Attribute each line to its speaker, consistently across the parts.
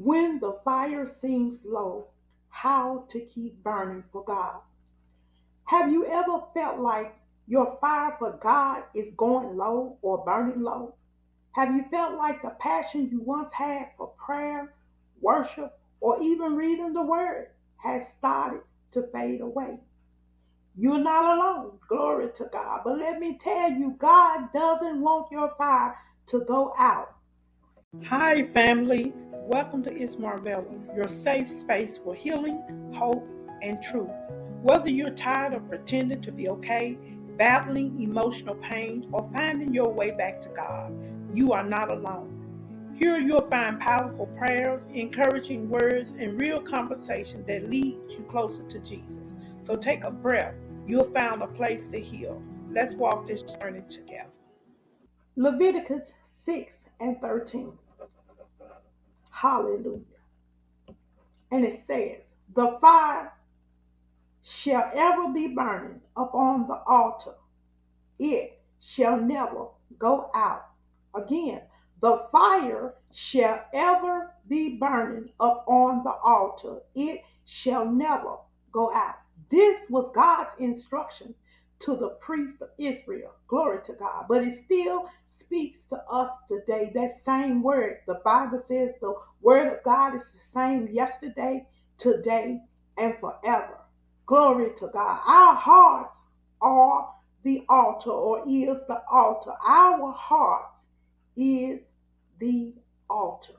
Speaker 1: When the fire seems low, how to keep burning for God. Have you ever felt like your fire for God is going low or burning low? Have you felt like the passion you once had for prayer, worship, or even reading the Word has started to fade away? You're not alone. Glory to God. But let me tell you, God doesn't want your fire to go out. Hi, family. Welcome to It's Marvella, your safe space for healing, hope, and truth. Whether you're tired of pretending to be okay, battling emotional pain, or finding your way back to God, you are not alone. Here you'll find powerful prayers, encouraging words, and real conversation that lead you closer to Jesus. So take a breath. You'll find a place to heal. Let's walk this journey together. Leviticus 6 and 13. Hallelujah. And it says, the fire shall ever be burning upon the altar. It shall never go out. Again, the fire shall ever be burning upon the altar. It shall never go out. This was God's instruction to the priests of Israel. Glory to God. But it still speaks to us today. That same word. The Bible says the word of God is the same yesterday, today, and forever. Glory to God. Our hearts are the altar, or is the altar. Our hearts is the altar.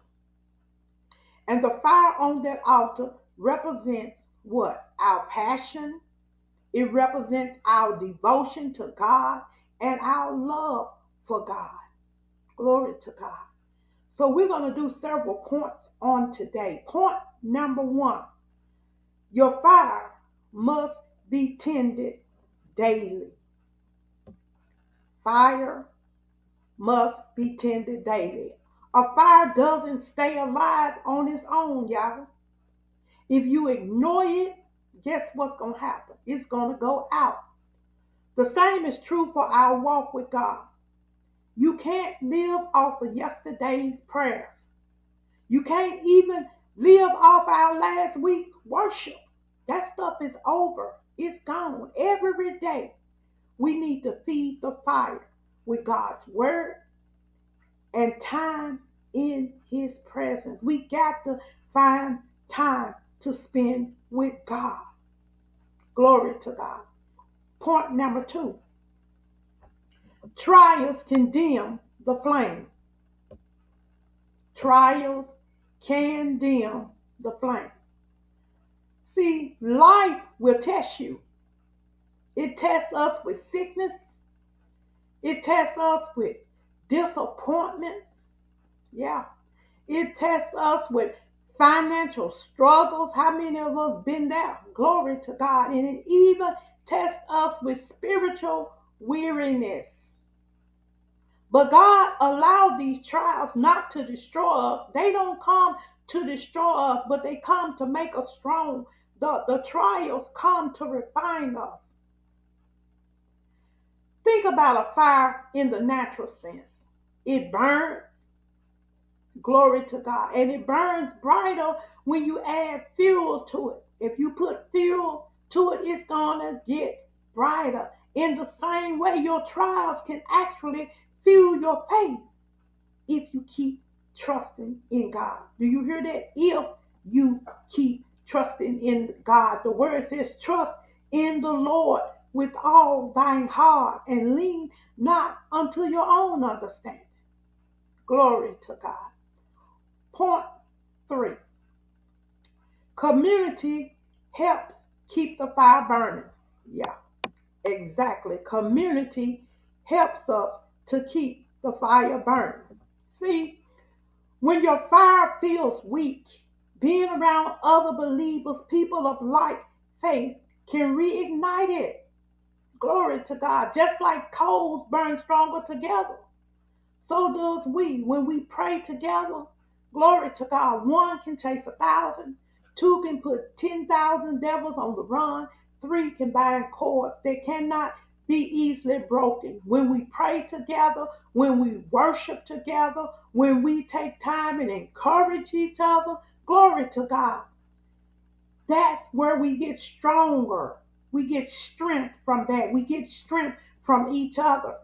Speaker 1: And the fire on that altar represents what? Our passion. It represents our devotion to God and our love for God. Glory to God. So we're going to do several points on today. Point number one, your fire must be tended daily. Fire must be tended daily. A fire doesn't stay alive on its own, y'all. If you ignore it, guess what's going to happen? It's going to go out. The same is true for our walk with God. You can't live off of yesterday's prayers. You can't even live off our last week's worship. That stuff is over. It's gone. Every day we need to feed the fire with God's word and time in his presence. We got to find time to spend with God. Glory to God. Point number two, trials can dim the flame. Trials can dim the flame. See, life will test you. It tests us with sickness. It tests us with disappointments. Yeah. It tests us with financial struggles. How many of us been there? Glory to God. And it even tests us with spiritual weariness. But God allowed these trials not to destroy us. They don't come to destroy us, but they come to make us strong. The trials come to refine us. Think about a fire in the natural sense. It burns. Glory to God. And it burns brighter when you add fuel to it. If you put fuel to it, it's going to get brighter. In the same way, your trials can actually fuel your faith if you keep trusting in God. Do you hear that? If you keep trusting in God. The word says, trust in the Lord with all thine heart and lean not unto your own understanding. Glory to God. Point three, community helps keep the fire burning. Yeah, exactly. Community helps us to keep the fire burning. See, when your fire feels weak, being around other believers, people of like faith, can reignite it. Glory to God. Just like coals burn stronger together, so does we. When we pray together, glory to God, one can chase 1,000, two can put 10,000 devils on the run, three can bind cords that cannot be easily broken. When we pray together, when we worship together, when we take time and encourage each other, Glory to God. That's where we get stronger. We get strength from that. We get strength from each other.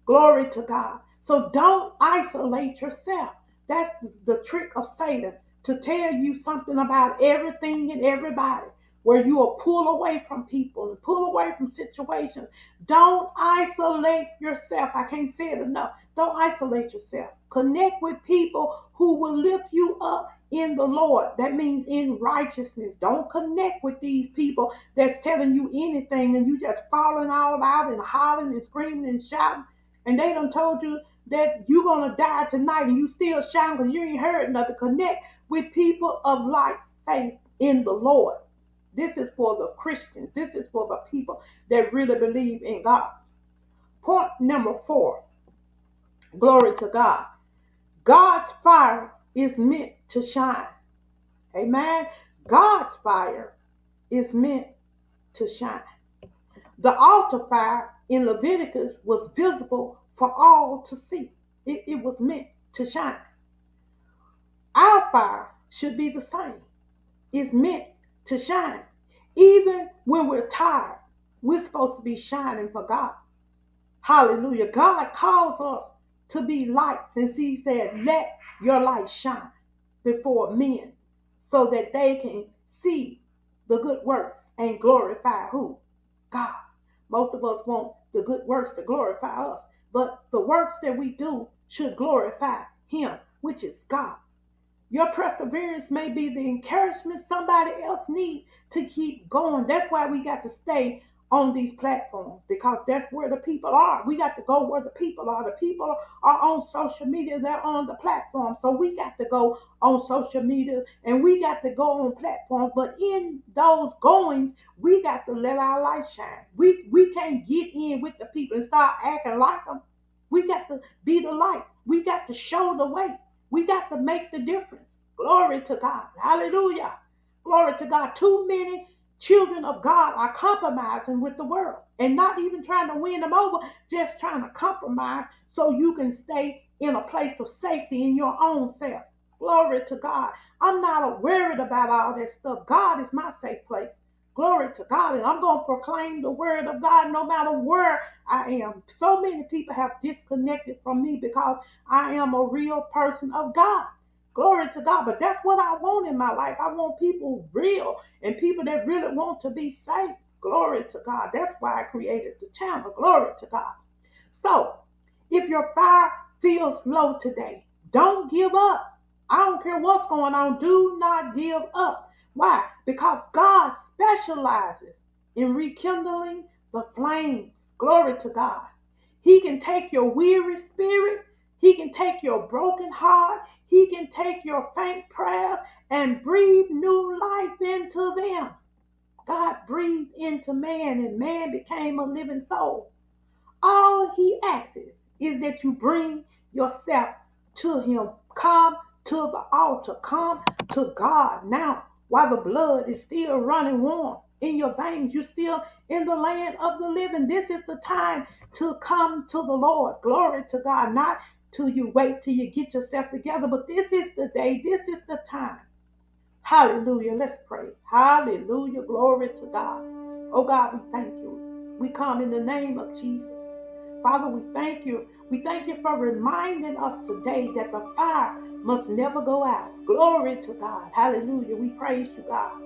Speaker 1: Glory to God. So don't isolate yourself. That's the trick of Satan, to tell you something about everything and everybody, where you will pull away from people and pull away from situations. Don't isolate yourself. I can't say it enough. Don't isolate yourself. Connect with people who will lift you up in the Lord. That means in righteousness. Don't connect with these people that's telling you anything and you just falling all out and hollering and screaming and shouting, and they done told you that you're gonna die tonight and you still shouting because you ain't heard nothing. Connect with people of like faith in the Lord. This is for the Christians. This is for the people that really believe in God. Point number 4. Glory to God. God's fire is meant to shine. Amen. God's fire is meant to shine. The altar fire in Leviticus was visible for all to see. It was meant to shine. Our fire should be the same. It's meant to shine. Even when we're tired, we're supposed to be shining for God. Hallelujah. God calls us to be lights, and He said, let your light shine before men so that they can see the good works and glorify who? God. Most of us want the good works to glorify us, but the works that we do should glorify Him, which is God. Your perseverance may be the encouragement somebody else needs to keep going. That's why we got to stay on these platforms, because that's where the people are. We got to go where the people are. The people are on social media, they're on the platform. So we got to go on social media and we got to go on platforms. But in those goings, we got to let our light shine. We can't get in with the people and start acting like them. We got to be the light. We got to show the way. We got to make the difference. Glory to God. Hallelujah. Glory to God. Too many children of God are compromising with the world and not even trying to win them over, just trying to compromise so you can stay in a place of safety in your own self. Glory to God. I'm not worried about all that stuff. God is my safe place. Glory to God. And I'm going to proclaim the word of God no matter where I am. So many people have disconnected from me because I am a real person of God. Glory to God. But that's what I want in my life. I want people real and people that really want to be saved. Glory to God. That's why I created the channel. Glory to God. So, if your fire feels low today, don't give up. I don't care what's going on. Do not give up. Why? Because God specializes in rekindling the flames. Glory to God. He can take your weary spirit. He can take your broken heart. He can take your faint prayers and breathe new life into them. God breathed into man and man became a living soul. All He asks is that you bring yourself to Him. Come to the altar. Come to God now while the blood is still running warm in your veins. You're still in the land of the living. This is the time to come to the Lord. Glory to God. Not till you wait till you get yourself together, but this is the day. This is the time. Hallelujah. Let's pray. Hallelujah. Glory to God. Oh God, we thank you. We come in the name of Jesus. Father, we thank you. We thank you for reminding us today that the fire must never go out. Glory to God. Hallelujah. We praise you, God.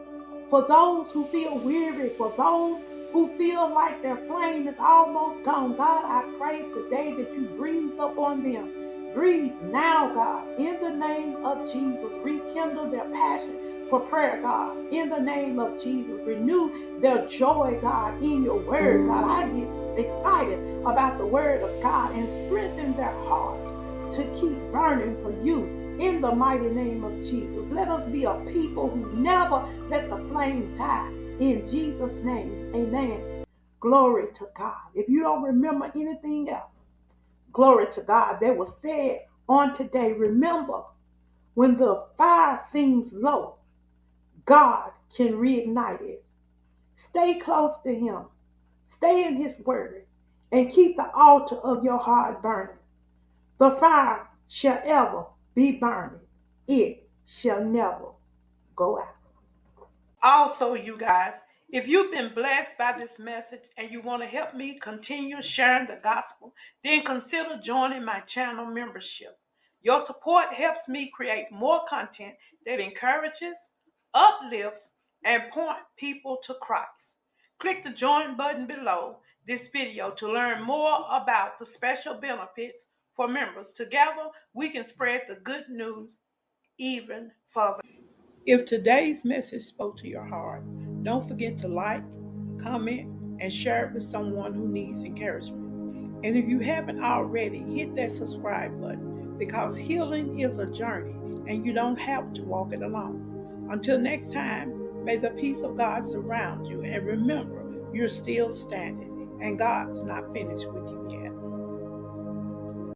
Speaker 1: For those who feel weary, for those who feel like their flame is almost gone, God, I pray today that you breathe upon them. Breathe now, God, in the name of Jesus. Rekindle their passion for prayer, God, in the name of Jesus. Renew their joy, God, in your word, God. I get excited about the word of God and strengthen their hearts to keep burning for you in the mighty name of Jesus. Let us be a people who never let the flame die. In Jesus' name, amen. Glory to God. If you don't remember anything else, glory to God, that was said on today, remember, when the fire seems low, God can reignite it. Stay close to Him. Stay in His word and keep the altar of your heart burning. The fire shall ever be burning. It shall never go out.
Speaker 2: Also, you guys, if you've been blessed by this message and you want to help me continue sharing the gospel, then consider joining my channel membership. Your support helps me create more content that encourages, uplifts, and point people to Christ. Click the join button below this video to learn more about the special benefits for members. Together, we can spread the good news even further. If today's message spoke to your heart, don't forget to like, comment, and share it with someone who needs encouragement. And if you haven't already, hit that subscribe button because healing is a journey and you don't have to walk it alone. Until next time, may the peace of God surround you, and remember, you're still standing and God's not finished with you yet.